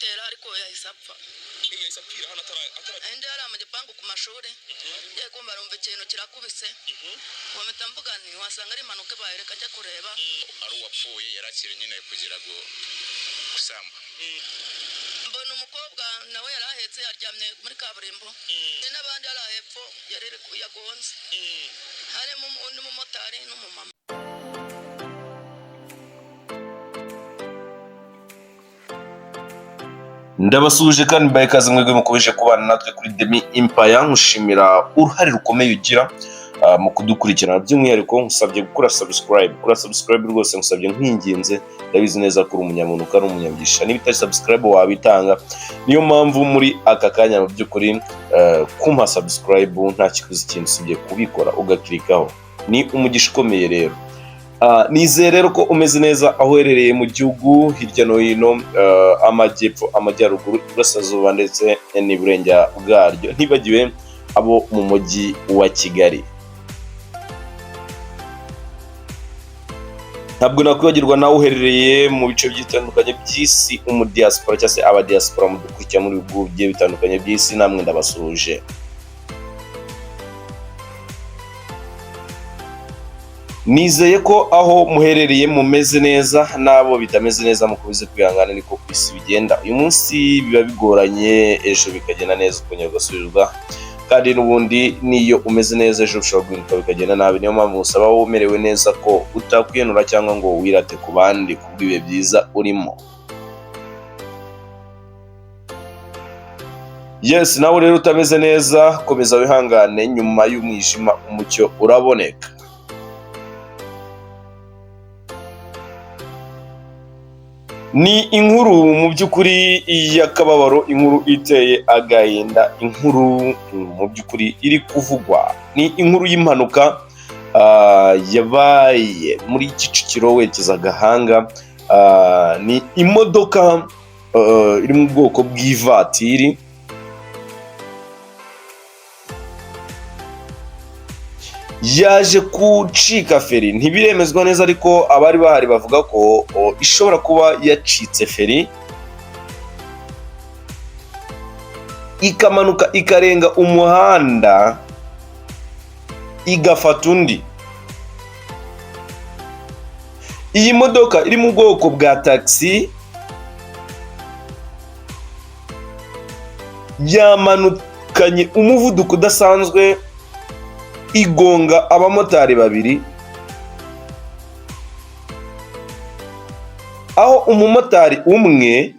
tera ariko yahise apfa yahise apfira hano atara ende yari mu gipangu ku mashuri ye kumva arumva ikintu kirakubise wameta mvuga ni wasanga ari impanuka ibaye reka ajya kureba ari uwapfuye yarakiri nyine kugira ngo gusamba mbona umukobwa nawe yarahetse yaryamye muri kaburimbo n'abandi yari hepfo yari yagonze harimo undi mumotari n'umumama. Ndabasuje kandi mbaye kaze mwebwe mukomeje kubana natwe kuri Demi Empire, nkushimira uruhare rukomeye ugira mu kudukurikirana, by'umwihariko nkusabye gukora subscribe rwose, nkusabye nkwinginze, ndabizi neza ko uri umunyamuntu kandi umunyamugisha, niba utari subscribe wabitanga, niyo mpamvu muri aka kanya mu by'ukuri kumpa subscribe nta kiguzi kintu usibye kubikora ugakirikaho, ni umugisha ukomeye rero. Nizere rero ko umeze neza aho uherereye mu gihugu hirya no hino, amajyepfo, amajyaruguru, iburasirazuba ndetse n'iburengera bwaryo, ntibagiwe abo mu mujyi wa Kigali. Ntabwo nakwibagirwa nawe uherereye mu bice bitandukanye by'isi, umudiaspora cyangwa se abadiaspora mudukurikira muri bihugu bigiye bitandukanye by'isi, namwe ndabasuje. Nizeye ko aho muherereye mumeze neza, nabo bitameze neza mukomeze kwihangana, niko isi bigenda. Uyu munsi biba bigoranye, ejo bikagenda neza ukongera ugasubizwa, kandi n'ubundi niyo umeze neza ejo ushobora guhinduka bikagenda nabi. Niyo mpamvu usaba wowe umerewe neza ko utakwiyenura cyangwa ngo wirate ku bandi kubw'ibihe byiza urimo. Yes, nawe rero utameze neza komeza wihangane, nyuma y'umwijima umucyo uraboneka. Ni inkuru mu by'ukuri y'akababaro, inkuru iteye agahinda, inkuru mu by'ukuri iri kuvugwa, ni inkuru y'impanuka yabaye muri Kicukiro werekeza Gahanga. Ni imodoka iri mu bwoko bw'ivatiri, yaje kucika feri. Ntibiremezwa neza ariko abari bahari bavuga ko ishobora kuba yacitse feri ikamanuka ikarenga umuhanda igafata undi. Iyi modoka iri mu bwoko bwa taxi yamanukanye umuvuduko udasanzwe, igonga abamotari babiri, aho umumotari umwe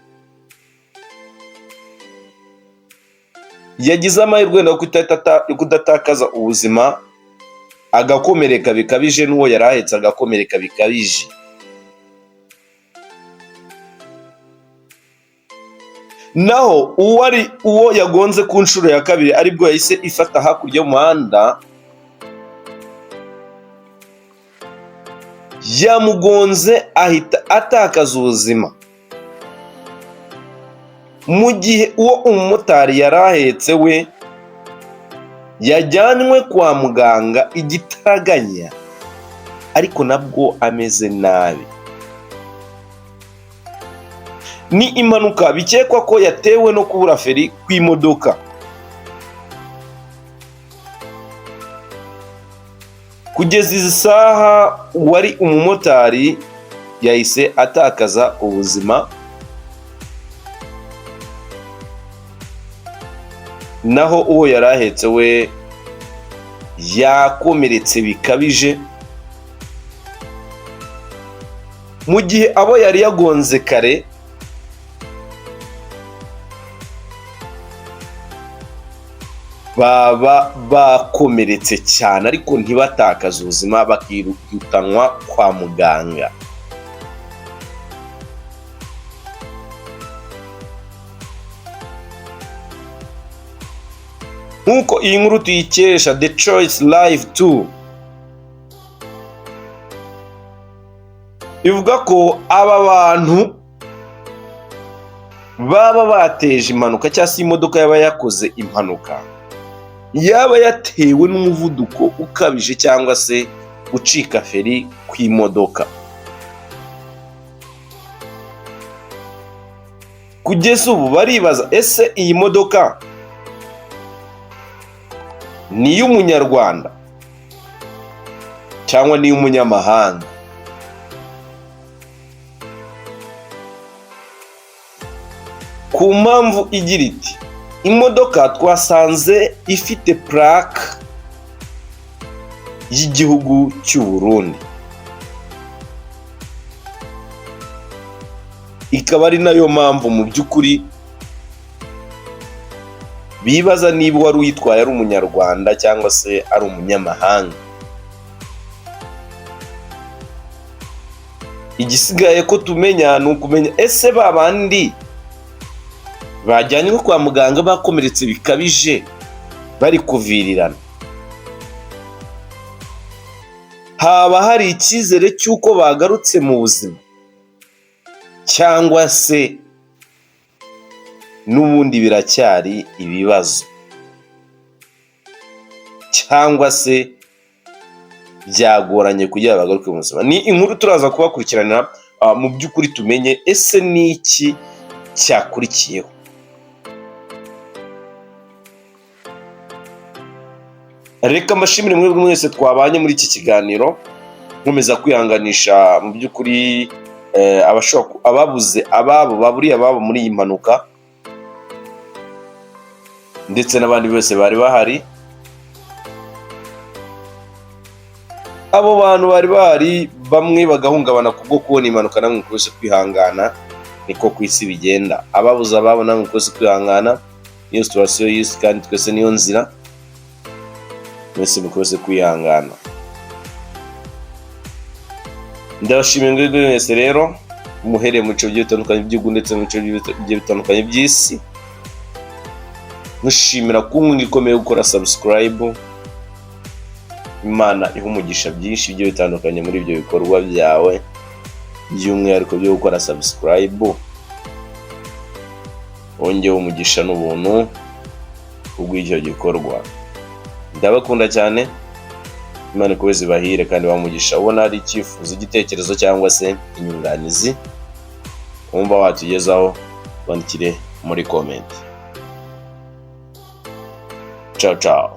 yagize amahirwe yo kudatakaza ubuzima agakomereka bikabije, n'uwo yari ahetse agakomereka bikabije. Naho uwo yagonze ku nshuro ya kabiri aribwo yahise ifata hakurya y'umuhanda, yamugonze ahita atakaza ubuzima, mu gihe uwo umumotari yari ahetse we yajyanywe kwa muganga igitaraganya, ariko nabwo ameze nabi. Ni impanuka bikekwa ko yatewe no kubura feri kw'imodoka. Kugeza izi saha wari umumotari yahise atakaza ubuzima, naho uwo yari ahetse we yakomeretse bikabije, mu gihe abo yari yagonze kare baba bakomeretse cyane ariko ntibatakaze ubuzima, bakirukanwa kwa muganga. Nk'uko iyi nkuru tuyikesha The Choice Live 2, ivuga ko aba bantu baba bateje impanuka cyangwa se imodoka yaba yakoze impanuka yaba yatewe n'umuvuduko ukabije cyangwa se gucika feri kw'imodoka. kugeza ubu baribaza ese iyi modoka ni iy'umunyarwanda cyangwa ni iy'umunyamahanga? Ku mpamvu igira iti imodoka twasanze ifite plaque y'igihugu cy'u Burundi, ikaba ari nayo mpamvu mu by'ukuri bibaza niba wari uyitwaye ari umunyarwanda cyangwa se ari umunyamahanga. Igisigaye ko tumenya ni ukumenya ese babandi bajyanywe kwa muganga bakomeretse bikabije bari kuvirirana, haba hari icyizere cy'uko bagarutse mu buzima cyangwa se n'ubundi biracyari ibibazo, cyangwa se byagoranye kugira bagaruke mu buzima? Ni inkuru turaza kubakurikiranira mu by'ukuri tumenye ese ni iki cyakurikiyeho. Reka mbashimire mwebwe mwese twabanye muri iki kiganiro, nkomeza kwihanganisha mu by'ukuri ababuze ababo, baburiye ababo muri iyi mpanuka, ndetse n'abandi bose bari bahari. Abo bantu bari bahari bamwe bagahungabana kubwo kubona impanuka, namwe mukwese kwihangana, niko ku isi bigenda. Ababuze ababo namwe mukwese kwihangana, niyo situation y'isi kandi twese niyo nzira, mwese mukwese kwihangana. Ndabashimiye mwebwe mwese rero muhereye mu bice bigiye bitandukanye by'igihugu ndetse no mu bice bigiye bitandukanye by'isi. Nkushimira kunga ikomeye gukora subscribe. Imana iha umugisha byinshi bigiye bitandukanye muri ibyo bikorwa byawe, by'umwihariko byo gukora subscribe. Wongewe umugisha n'ubuntu kubw'icyo gikorwa. Ndabakunda cyane. Imana ikomeze ibahire kandi bamugisha. Ubona hari icyifuzo, igitekerezo cyangwa se inyunganizi wumva watugezaho, wandikire muri comment. Ciao ciao.